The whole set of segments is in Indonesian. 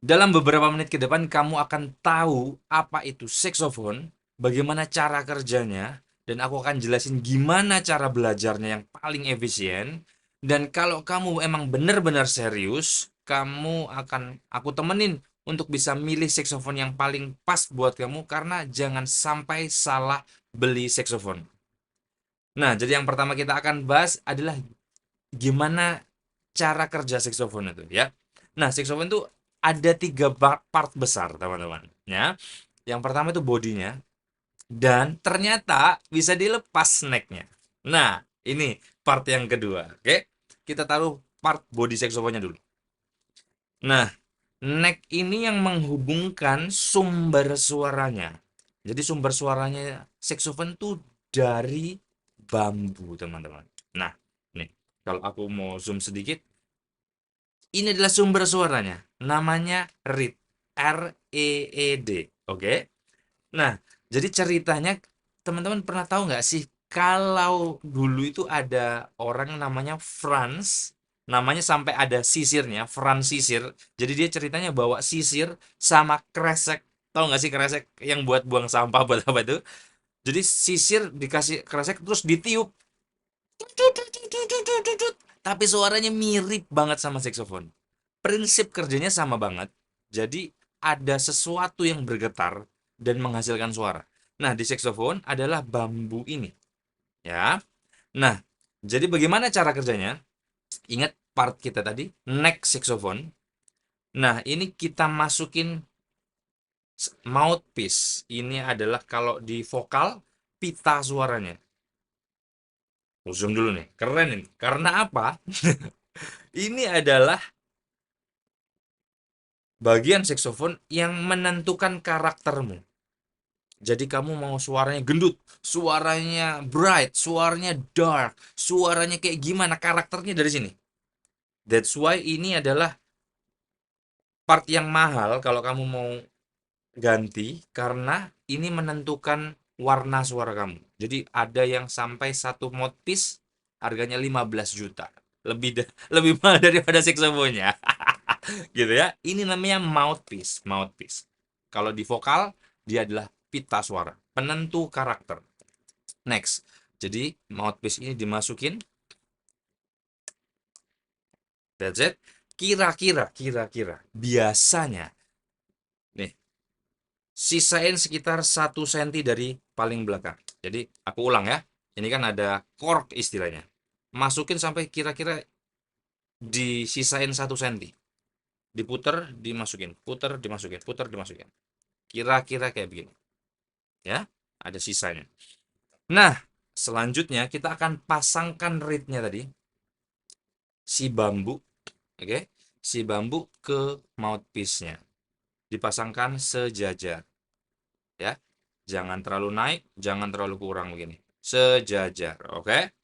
Dalam beberapa menit ke depan kamu akan tahu apa itu saxophone, bagaimana cara kerjanya, dan aku akan jelasin gimana cara belajarnya yang paling efisien. Dan kalau kamu emang benar-benar serius, kamu akan aku temenin untuk bisa milih saxophone yang paling pas buat kamu karena jangan sampai salah beli saxophone. Nah, jadi yang pertama kita akan bahas adalah gimana cara kerja saxophone itu ya. Nah, saxophone itu ada tiga part besar teman-teman ya. Yang pertama itu bodinya dan ternyata bisa dilepas necknya. Nah, ini part yang kedua. Oke, kita taruh part body saxophone-nya dulu. Nah, neck ini yang menghubungkan sumber suaranya. Jadi sumber suaranya saxophone tuh dari bambu teman-teman. Nah, nih kalau aku mau zoom sedikit, ini adalah sumber suaranya. Namanya reed. R-E-E-D. Oke. Nah, jadi ceritanya teman-teman pernah tahu nggak sih kalau dulu itu ada orang namanya Franz, namanya sampai ada sisirnya, Franz sisir. Jadi dia ceritanya bawa sisir sama kresek. Tahu nggak sih kresek yang buat buang sampah buat apa itu? Jadi sisir dikasih kresek terus ditiup. Tapi suaranya mirip banget sama saxophone. Prinsip kerjanya sama banget. Jadi ada sesuatu yang bergetar dan menghasilkan suara. Nah, di saxophone adalah bambu ini, ya. Nah, jadi bagaimana cara kerjanya? Ingat part kita tadi, neck saxophone. Nah, ini kita masukin mouthpiece. Ini adalah kalau di vokal pita suaranya. Zoom dulu nih, keren ini. Karena apa? Ini adalah bagian saxophone yang menentukan karaktermu. Jadi kamu mau suaranya gendut, suaranya bright, suaranya dark, suaranya kayak gimana karakternya dari sini. That's why ini adalah part yang mahal kalau kamu mau ganti karena ini menentukan warna suara kamu. Jadi ada yang sampai satu mouthpiece harganya 15 juta. Lebih lebih mahal daripada saxophone-nya. Gitu ya. Ini namanya mouthpiece, mouthpiece. Kalau di vokal dia adalah pita suara, penentu karakter. Next. Jadi mouthpiece ini dimasukin. That's it. Kira-kira biasanya nih sisain sekitar 1 cm dari paling belakang. Jadi aku ulang ya. Ini kan ada cork istilahnya. Masukin sampai kira-kira disisain 1 cm. Diputer, dimasukin, puter, dimasukin, puter, dimasukin. Kira-kira kayak begini. Ya, ada sisanya. Nah, selanjutnya kita akan pasangkan reednya tadi, si bambu, oke, si bambu ke mouthpiece-nya. Dipasangkan sejajar, ya. Jangan terlalu naik, jangan terlalu kurang begini. Sejajar, oke.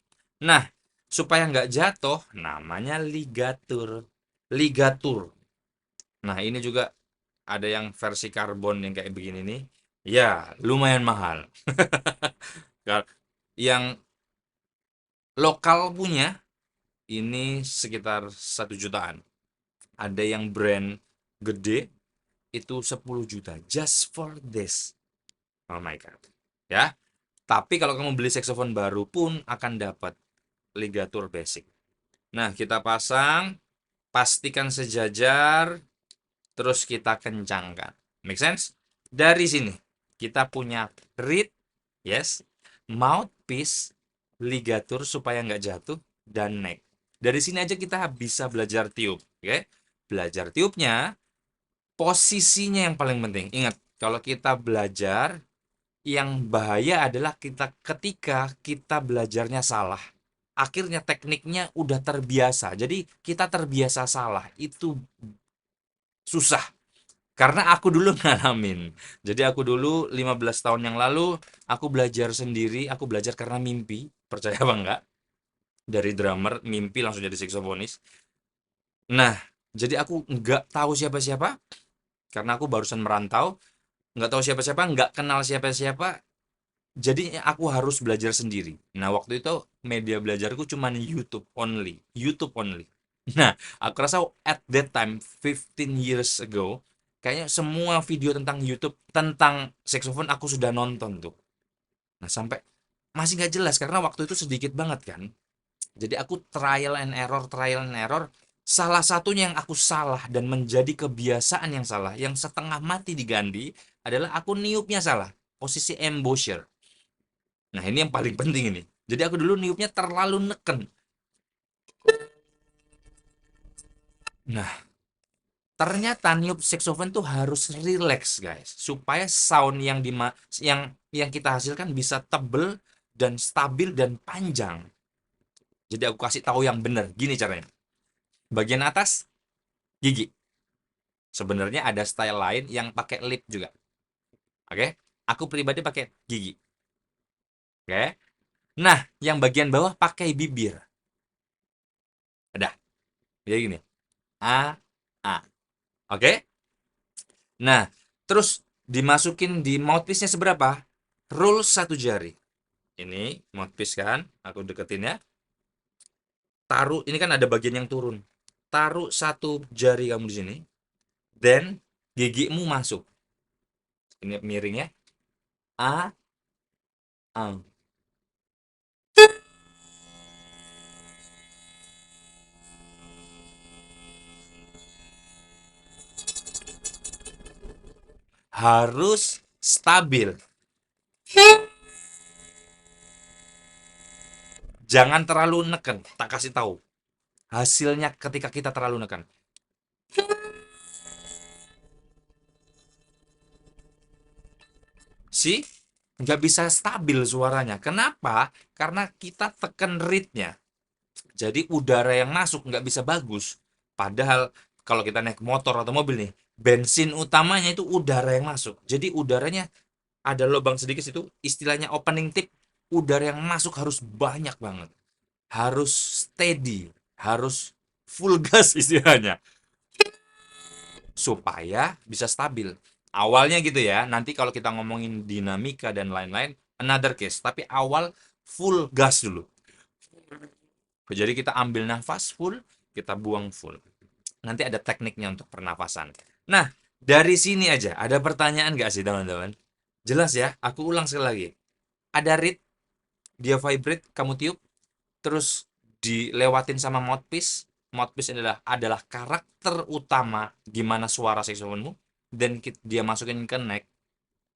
Nah, supaya nggak jatuh, namanya ligatur. Ligatur. Nah, ini juga ada yang versi karbon yang kayak begini nih. Ya, lumayan mahal. Yang lokal punya ini sekitar 1 jutaan. Ada yang brand gede itu 10 juta just for this. Oh my god. Ya. Tapi kalau kamu beli saxophone baru pun akan dapat ligatur basic. Nah, kita pasang, pastikan sejajar, terus kita kencangkan. Make sense? Dari sini kita punya reed, yes, mouthpiece, ligatur supaya nggak jatuh, dan neck. Dari sini aja kita bisa belajar tiup, oke? Belajar tiupnya, posisinya yang paling penting. Ingat, kalau kita belajar, yang bahaya adalah kita ketika kita belajarnya salah. Akhirnya tekniknya udah terbiasa. Jadi kita terbiasa salah. Itu susah. Karena aku dulu ngalamin. Jadi aku dulu 15 tahun yang lalu, aku belajar sendiri, aku belajar karena mimpi, percaya apa enggak? Dari drummer, mimpi langsung jadi saksofonis. Nah, jadi aku nggak tahu siapa-siapa, karena aku barusan merantau, nggak tahu siapa-siapa, nggak kenal siapa-siapa, jadi aku harus belajar sendiri. Nah, waktu itu media belajarku cuma YouTube only, YouTube only. Nah, aku rasa at that time 15 years ago, kayaknya semua video tentang YouTube tentang saxophone aku sudah nonton tuh. Nah, sampai masih nggak jelas karena waktu itu sedikit banget kan. Jadi aku trial and error. Salah satunya yang aku salah dan menjadi kebiasaan yang salah, yang setengah mati diganti adalah aku niupnya salah, posisi embouchure. Nah, ini yang paling penting ini. Jadi aku dulu niupnya terlalu neken. Nah, ternyata niup saxophone tuh harus relax, guys, supaya sound yang kita hasilkan bisa tebel dan stabil dan panjang. Jadi aku kasih tahu yang benar. Gini caranya. Bagian atas gigi. Sebenarnya ada style lain yang pakai lip juga. Oke? Aku pribadi pakai gigi. Oke? Nah, yang bagian bawah pakai bibir. Ada. Jadi gini. A, A. Oke? Nah, terus dimasukin di mouthpiece-nya seberapa? Roll satu jari. Ini mouthpiece kan? Aku deketin ya. Taruh, ini kan ada bagian yang turun. Taruh satu jari kamu di sini. Then, gigimu masuk. Ini miring ya. A, A. Harus stabil. Jangan terlalu neken. Tak kasih tahu. Hasilnya ketika kita terlalu neken. Si nggak bisa stabil suaranya. Kenapa? Karena kita tekan reednya. Jadi udara yang masuk nggak bisa bagus. Padahal kalau kita naik motor atau mobil nih, bensin utamanya itu udara yang masuk. Jadi udaranya ada lubang sedikit situ, istilahnya opening tip, udara yang masuk harus banyak banget. Harus steady, harus full gas istilahnya supaya bisa stabil. Awalnya gitu ya. Nanti kalau kita ngomongin dinamika dan lain-lain, another case. Tapi awal full gas dulu. Jadi kita ambil nafas full, kita buang full. Nanti ada tekniknya untuk pernafasan. Nah, dari sini aja ada pertanyaan nggak sih teman-teman? Jelas ya, aku ulang sekali lagi. Ada reed, dia vibrate, kamu tiup, terus dilewatin sama mouthpiece. Mouthpiece adalah karakter utama gimana suara saksofonmu, dan dia masukin ke neck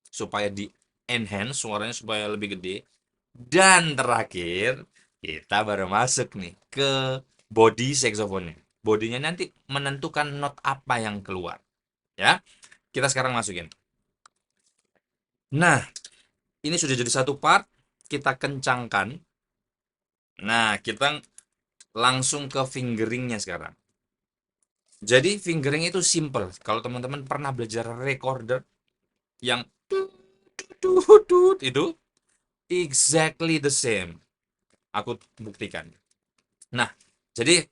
supaya di enhance suaranya supaya lebih gede. Dan terakhir kita baru masuk nih ke body saksofonnya. Bodinya nanti menentukan not apa yang keluar. Ya, kita sekarang masukin. Nah, ini sudah jadi satu part. Kita kencangkan. Nah, kita langsung ke fingeringnya sekarang. Jadi fingering itu simple. Kalau teman-teman pernah belajar recorder yang itu exactly the same. Aku buktikan. Nah, jadi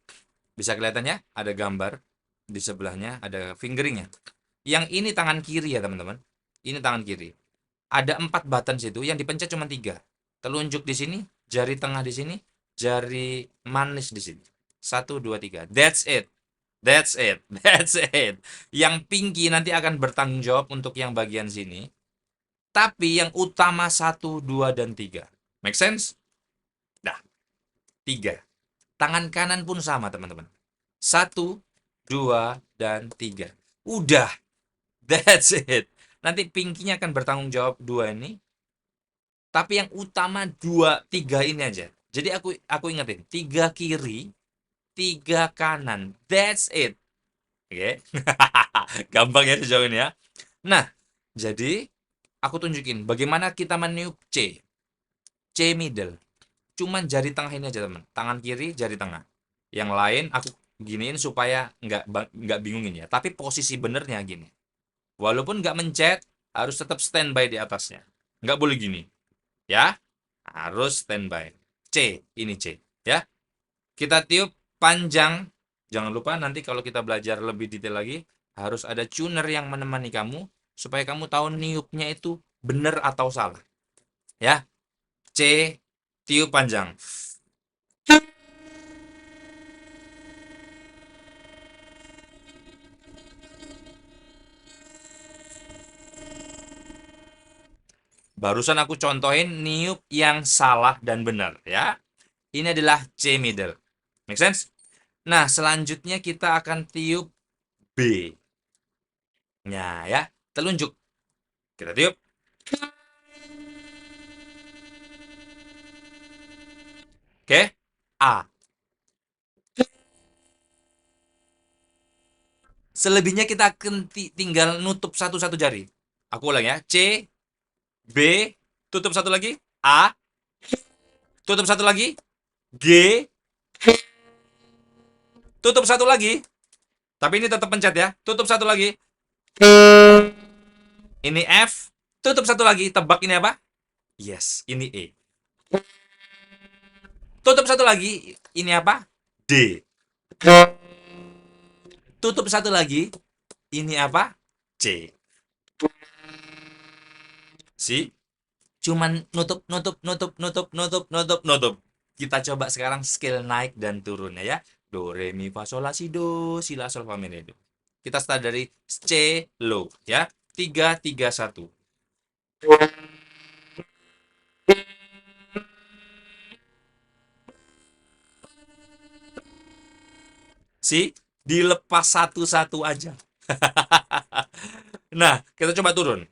bisa kelihatannya ada gambar di sebelahnya ada fingeringnya. Yang ini tangan kiri ya teman-teman. Ini tangan kiri. Ada 4 button situ, yang dipencet cuma 3. Telunjuk di sini, jari tengah di sini, jari manis di sini. 1, 2, 3. That's it. That's it. That's it. Yang pinky nanti akan bertanggung jawab untuk yang bagian sini. Tapi yang utama 1, 2, dan 3. Make sense? Nah, 3. Tangan kanan pun sama teman-teman. 1, 2, dan 3. Udah. That's it. Nanti pinkinya akan bertanggung jawab 2 ini. Tapi yang utama 2, 3 ini aja. Jadi aku ingetin, 3 kiri, 3 kanan. That's it. Oke. Gampang ya sejauh ini ya. Nah, jadi aku tunjukin bagaimana kita meniup C. C middle. Cuman jari tengah ini aja, teman. Tangan kiri, jari tengah. Yang lain aku giniin supaya nggak bingungin ya. Tapi posisi benernya gini. Walaupun nggak mencet, harus tetap standby di atasnya. Nggak boleh gini. Ya, harus standby. C, ini C. Ya, kita tiup panjang. Jangan lupa nanti kalau kita belajar lebih detail lagi, harus ada tuner yang menemani kamu, supaya kamu tahu niupnya itu benar atau salah. Ya, C, tiup panjang. Barusan aku contohin niup yang salah dan benar ya. Ini adalah C middle. Make sense? Nah, selanjutnya kita akan tiup B. Nah, ya, telunjuk. Kita tiup. Oke. A. Selebihnya kita akan tinggal nutup satu-satu jari. Aku ulang ya. C, B, tutup satu lagi. A, tutup satu lagi. G, tutup satu lagi. Tapi ini tetap pencet ya. Tutup satu lagi. Ini F, tutup satu lagi. Tebak ini apa? Yes, ini E. Tutup satu lagi. Ini apa? D. Tutup satu lagi. Ini apa? C. Si, cuman nutup, nutup, nutup, nutup, nutup, nutup, nutup. Kita coba sekarang scale naik dan turunnya ya. Do, re, mi, fa, sol, la, si, do, si, la, sol, fa, mi, re, do. Kita start dari C low ya. 3 3 1. Si, dilepas satu-satu aja. Nah, kita coba turun.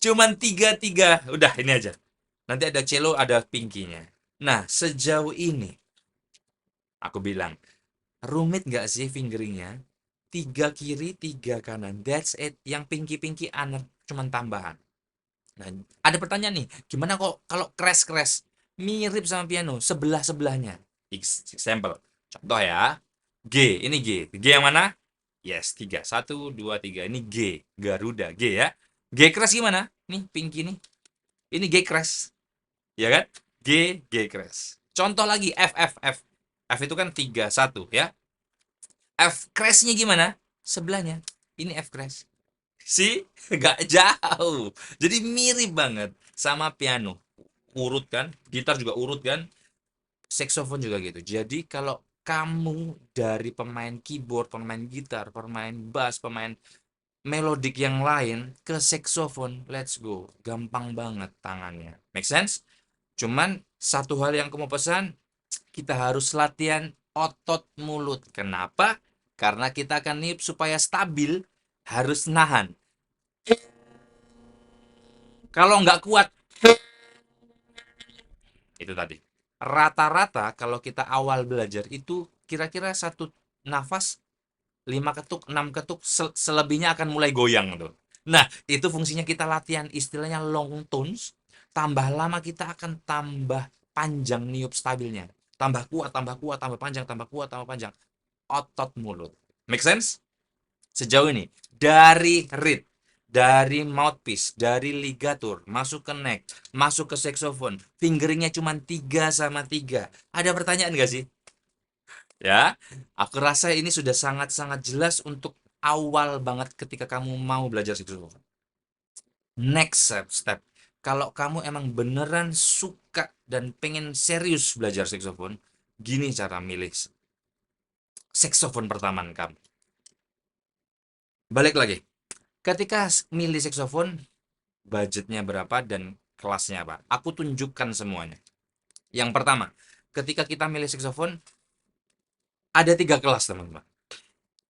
Cuman 3 3. Udah ini aja. Nanti ada cello, ada pinkinya. Nah, sejauh ini aku bilang, rumit nggak sih fingeringnya? 3 kiri, 3 kanan. That's it. Yang pinky-pinky anak cuman tambahan. Nah, ada pertanyaan nih, gimana kok kalau crash-crash mirip sama piano sebelah-sebelahnya? Example. Contoh ya. G, ini G. G yang mana? Yes, 3. 1 2 3. Ini G, Garuda G ya. G crash gimana? Nih, pinky nih. Ini G crash. Ya kan? G crash. Contoh lagi F F F. F itu kan 3 1 ya. F crash-nya gimana? Sebelahnya. Ini F crash. Si, gak jauh. Jadi mirip banget sama piano. Urut kan? Gitar juga urut kan? Saxophone juga gitu. Jadi kalau kamu dari pemain keyboard, pemain gitar, pemain bass, pemain melodik yang lain ke saxophone, let's go. Gampang banget tangannya. Make sense? Cuman satu hal yang aku mau pesan, kita harus latihan otot mulut. Kenapa? Karena kita akan niup supaya stabil, harus nahan. Kalau nggak kuat, itu tadi. Rata-rata kalau kita awal belajar itu kira-kira satu nafas 5 ketuk, 6 ketuk, selebihnya akan mulai goyang tuh. Nah, itu fungsinya kita latihan istilahnya long tones. Tambah lama kita akan tambah panjang niup stabilnya. Tambah kuat, tambah kuat, tambah panjang, tambah kuat, tambah panjang. Otot mulut. Make sense? Sejauh ini dari reed, dari mouthpiece, dari ligatur, masuk ke neck, masuk ke saxophone, fingeringnya cuma 3 sama 3. Ada pertanyaan nggak sih? Ya, aku rasa ini sudah sangat-sangat jelas untuk awal banget ketika kamu mau belajar saxophone. Next step, kalau kamu emang beneran suka dan pengen serius belajar saxophone, gini cara milih saxophone pertama kamu. Balik lagi, ketika milih saxophone, budgetnya berapa dan kelasnya apa? Aku tunjukkan semuanya. Yang pertama, ketika kita milih saxophone, ada 3 kelas teman-teman.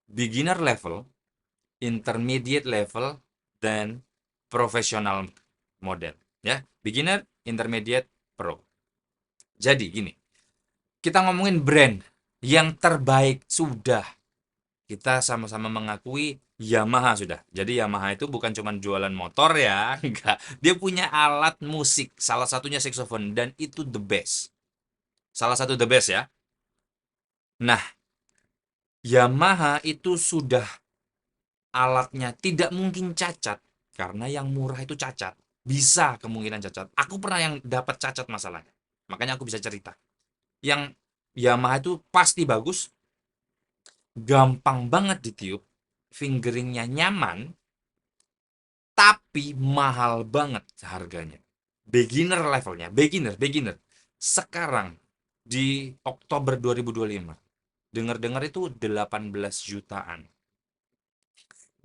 Beginner level, intermediate level, dan profesional model. Ya, beginner, intermediate, pro. Jadi gini, kita ngomongin brand yang terbaik sudah. Kita sama-sama mengakui Yamaha sudah. Jadi Yamaha itu bukan cuma jualan motor ya, enggak. Dia punya alat musik, salah satunya saxophone dan itu the best. Salah satu the best ya. Nah, Yamaha itu sudah alatnya tidak mungkin cacat karena yang murah itu cacat. Bisa kemungkinan cacat. Aku pernah yang dapat cacat masalahnya. Makanya aku bisa cerita. Yang Yamaha itu pasti bagus, gampang banget ditiup, fingeringnya nyaman, tapi mahal banget harganya. Beginner levelnya, beginner. Sekarang di Oktober 2025. Dengar-dengar itu 18 jutaan.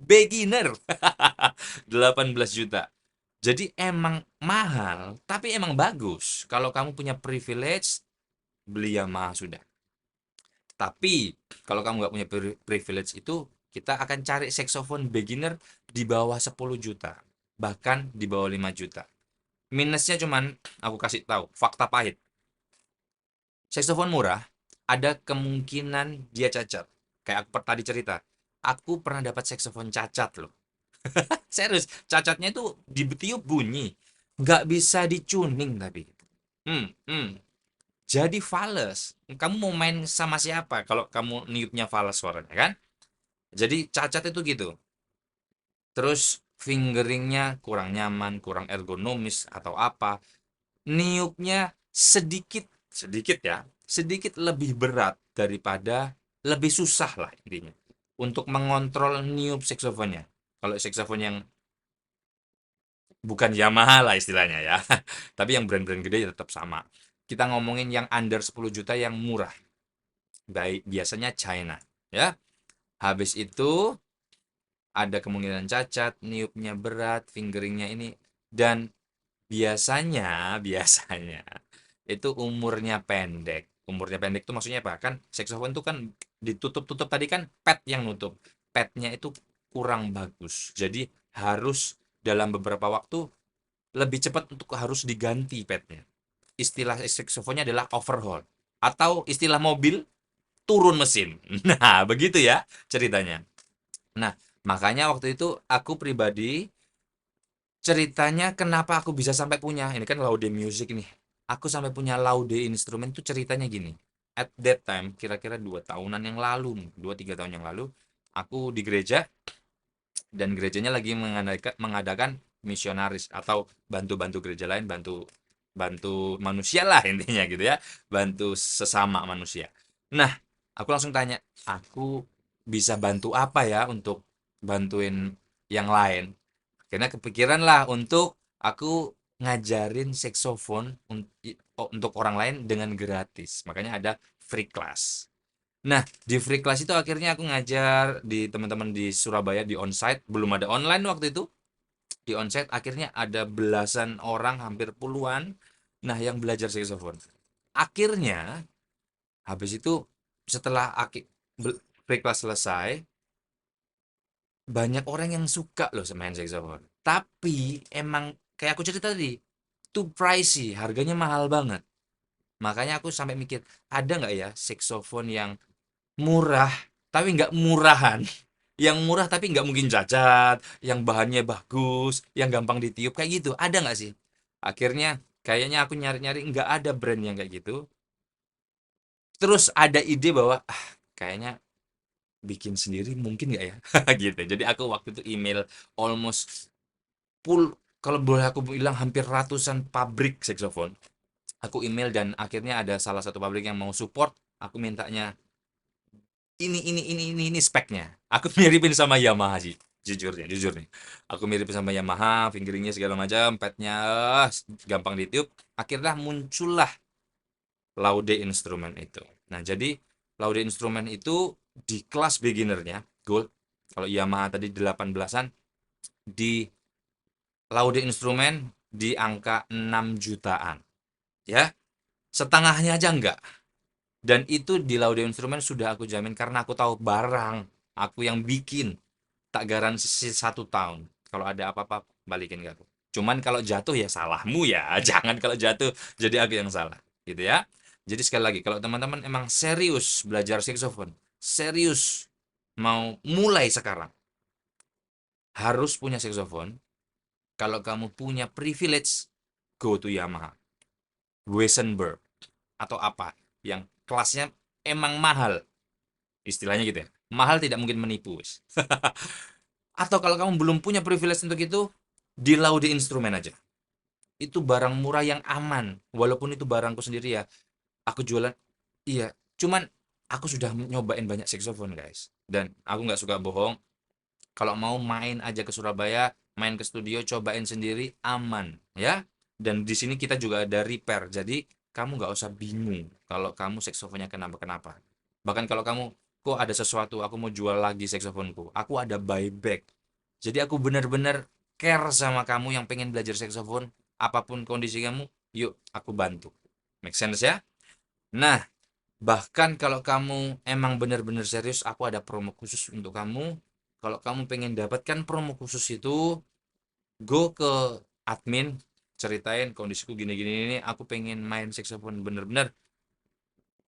Beginner. 18 juta. Jadi emang mahal, tapi emang bagus. Kalau kamu punya privilege, beli Yamaha sudah. Tapi kalau kamu nggak punya privilege itu, kita akan cari saxophone beginner di bawah 10 juta. Bahkan di bawah 5 juta. Minusnya cuman, aku kasih tahu, fakta pahit. Saxophone murah, ada kemungkinan dia cacat. Kayak aku tadi cerita, aku pernah dapat saxophone cacat loh. Serius, cacatnya itu ditiup bunyi. Nggak bisa dicuning tapi. Hmm, hmm. Jadi fals. Kamu mau main sama siapa kalau kamu niupnya fals suaranya kan? Jadi cacat itu gitu. Terus fingeringnya kurang nyaman, kurang ergonomis atau apa. Niupnya sedikit, sedikit ya, sedikit lebih berat daripada, lebih susah lah intinya. Untuk mengontrol niup saksofonnya. Kalau saksofon yang bukan Yamaha lah istilahnya ya. Tapi yang brand-brand gede ya tetap sama. Kita ngomongin yang under 10 juta yang murah. Baik, biasanya China, ya. Habis itu ada kemungkinan cacat, niupnya berat, fingeringnya ini, dan biasanya itu umurnya pendek. Umurnya pendek itu maksudnya apa? Kan saxophone itu kan ditutup-tutup tadi kan pad yang nutup. Padnya itu kurang bagus. Jadi harus dalam beberapa waktu lebih cepat untuk harus diganti padnya. Istilah saksofonnya adalah overhaul. Atau istilah mobil, turun mesin. Nah, begitu ya ceritanya. Nah, makanya waktu itu aku pribadi, ceritanya kenapa aku bisa sampai punya, ini kan Laude Music nih. Aku sampai punya Laude instrumen tuh ceritanya gini. At that time, kira-kira 2 tahunan yang lalu, 2-3 tahun yang lalu, aku di gereja, dan gerejanya lagi mengadakan misionaris atau bantu-bantu gereja lain, bantu bantu manusia lah intinya gitu ya, bantu sesama manusia. Nah, aku langsung tanya, aku bisa bantu apa ya untuk bantuin yang lain? Karena kepikiran lah untuk aku ngajarin saxophone untuk orang lain dengan gratis. Makanya ada free class. Nah, di free class itu akhirnya aku ngajar di teman-teman di Surabaya di onsite, belum ada online waktu itu. Di onsite akhirnya ada belasan orang, hampir puluhan. Nah, yang belajar saxophone. Akhirnya habis itu setelah free class selesai, banyak orang yang suka loh main saxophone. Tapi emang kayak aku cerita tadi, too pricey, harganya mahal banget. Makanya aku sampai mikir, ada nggak ya saxophone yang murah tapi nggak murahan, yang murah tapi nggak mungkin cacat, yang bahannya bagus, yang gampang ditiup kayak gitu, ada nggak sih? Akhirnya kayaknya aku nyari-nyari nggak ada brand yang kayak gitu. Terus ada ide bahwa kayaknya bikin sendiri mungkin nggak ya, gitu. Jadi aku waktu itu email almost full, kalau boleh aku bilang hampir ratusan pabrik saxophone. Aku email dan akhirnya ada salah satu pabrik yang mau support. Aku mintanya ini speknya. Aku miripin sama Yamaha sih, jujur nih. Aku miripin sama Yamaha, fingeringnya segala macam, padnya gampang ditiup. Akhirnya muncullah Laude instrumen itu. Nah, jadi Laude instrumen itu di kelas beginnernya gold. Kalau Yamaha tadi 18-an, di Laude instrumen di angka 6 jutaan. Ya, setengahnya aja enggak. Dan itu di Laude instrumen sudah aku jamin karena aku tahu barang, aku yang bikin. Tak garansi 1 tahun. Kalau ada apa-apa, balikin ke aku. Cuman kalau jatuh ya salahmu ya. Jangan kalau jatuh jadi aku yang salah. Gitu ya. Jadi sekali lagi, kalau teman-teman emang serius belajar saxophone, serius mau mulai sekarang, harus punya saxophone. Kalau kamu punya privilege, go to Yamaha, Weissenberg, atau apa yang kelasnya emang mahal. Istilahnya gitu ya. Mahal tidak mungkin menipu. Atau kalau kamu belum punya privilege untuk itu, di Laude instrumen aja. Itu barang murah yang aman. Walaupun itu barangku sendiri ya. Aku jualan, iya. Cuman aku sudah nyobain banyak saxophone guys. Dan aku nggak suka bohong. Kalau mau main aja ke Surabaya, main ke studio, cobain sendiri, aman. Ya. Dan di sini kita juga ada repair. Jadi kamu nggak usah bingung kalau kamu saksofonnya kenapa-kenapa. Bahkan kalau kamu, kok ada sesuatu, aku mau jual lagi saksofonku, aku ada buyback. Jadi aku benar-benar care sama kamu yang pengen belajar saksofon, apapun kondisi kamu, yuk aku bantu. Make sense ya? Nah, bahkan kalau kamu emang benar-benar serius, aku ada promo khusus untuk kamu. Kalau kamu pengen dapatkan promo khusus itu, go ke admin, ceritain kondisiku gini-gini ini, aku pengen main saxophone bener-bener,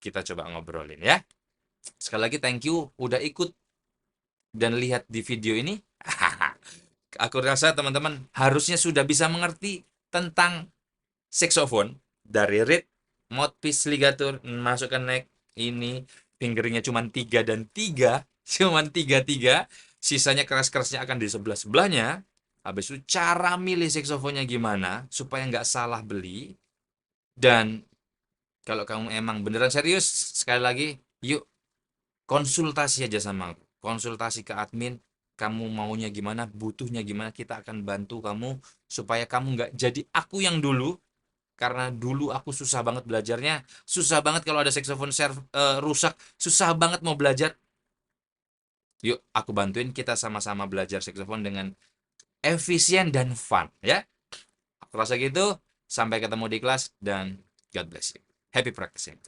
kita coba ngobrolin ya. Sekali lagi thank you udah ikut dan lihat di video ini. Aku rasa teman-teman harusnya sudah bisa mengerti tentang saxophone dari reed, mouthpiece, ligatur, masukkan neck, ini fingeringnya cuma 3 dan 3, cuma 3 sisanya keras-kerasnya akan di sebelah-sebelahnya. Habis itu cara milih saksofonnya gimana supaya nggak salah beli. Dan kalau kamu emang beneran serius, sekali lagi, yuk konsultasi aja sama aku. Konsultasi ke admin, kamu maunya gimana, butuhnya gimana, kita akan bantu kamu supaya kamu nggak jadi aku yang dulu. Karena dulu aku susah banget belajarnya, susah banget kalau ada saxophone rusak, susah banget mau belajar. Yuk, aku bantuin kita sama-sama belajar saxophone dengan efisien dan fun, ya. Aku rasa gitu. Sampai ketemu di kelas dan God bless you. Happy practicing.